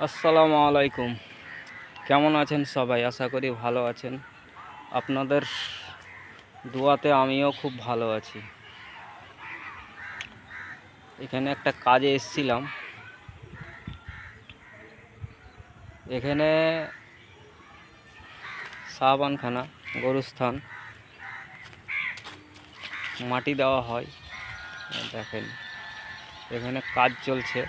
আসসালামু আলাইকুম। কেমন আছেন সবাই? আশা করি ভালো আছেন। আপনাদের দোয়াতে আমিও খুব ভালো আছি। এখানে একটা কাজে এসেছিলাম। এখানে সাবানখানা গরুস্থান মাটি দেওয়া হয়। দেখেন এখানে কাজ চলছে।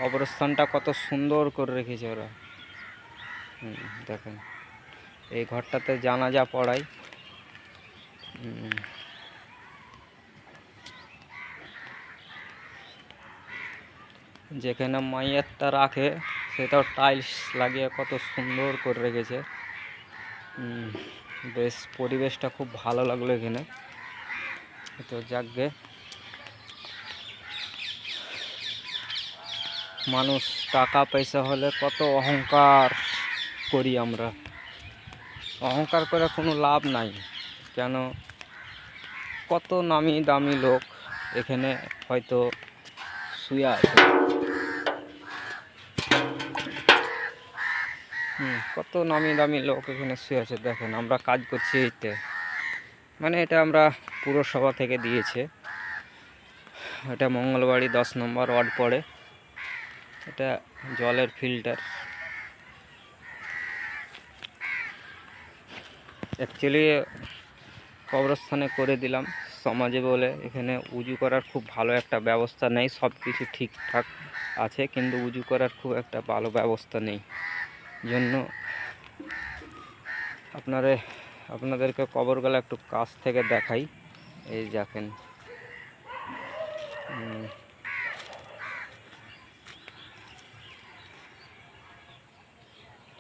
কবরস্থানটা কত সুন্দর করে রেখেছে ওরা। দেখেন এই ঘরটাতে জানাজা পড়ায়। যেখানে মাইয়াতটা রাখে সেটাও টাইলস লাগিয়ে কত সুন্দর করে রেখেছে। বেশ পরিবেশটা খুব ভালো লাগলো এখানে। তো যাকগে, মানুষ টাকা পয়সা হলে কত অহংকার করি আমরা। অহংকার করে কোনো লাভ নাই। কেন, কত নামি দামি লোক এখানে হয়তো শুয়ে আছে। কত নামি দামি লোক এখানে শুয়ে আছে। দেখেন আমরা কাজ করছি এইতে, মানে এটা আমরা পুরসভা থেকে দিয়েছে। এটা মঙ্গলবাড়ি 10 নম্বর ওয়ার্ড পড়ে। এটা জলের ফিল্টার। অ্যাকচুয়ালি কবরস্থানে করে দিলাম সমাজে বলে। এখানে উজু করার খুব ভালো একটা ব্যবস্থা নেই। সব কিছু ঠিকঠাক আছে কিন্তু উজু করার খুব একটা ভালো ব্যবস্থা নেই। জন্য আপনাদেরকে কবরগুলো একটু কাছ থেকে দেখাই। এই দেখেন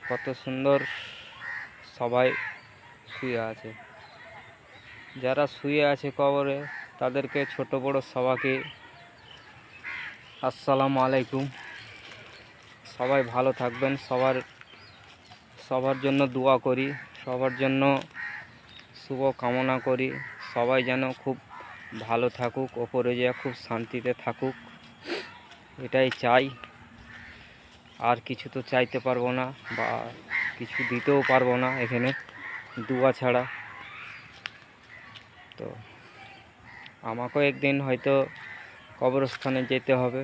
কত সুন্দর সবাই শুয়ে আছে। যারা শুয়ে আছে কবরে তাদেরকে ছোট বড় সবাইকে আসসালামু আলাইকুম। সবাই ভালো থাকবেন। সবার জন্য দোয়া করি, সবার জন্য শুভ কামনা করি। সবাই যেন খুব ভালো থাকুক, ওপরে যে খুব শান্তিতে থাকুক, এটাই চাই। আর কিছু তো চাইতে পারবো না বা কিছু দিতেও পারবো না এখানে দোয়া ছাড়া। তো আমাকেও একদিন হয়তো কবরস্থানে যেতে হবে।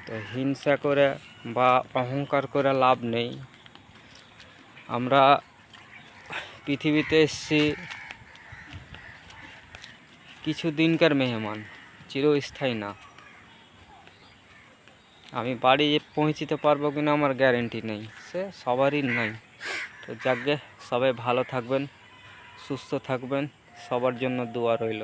তো হিংসা করে বা অহংকার করে লাভ নেই। আমরা পৃথিবীতে এসেছি কিছু দিনকার মেহমান, চিরস্থায়ী না। আমি বাড়ি পৌঁছতে পারবো কিনা আমার গ্যারেন্টি নেই, সে সবারই নাই। তো যাকগে, সবাই ভালো থাকবেন, সুস্থ থাকবেন, সবার জন্য দোয়া রইল।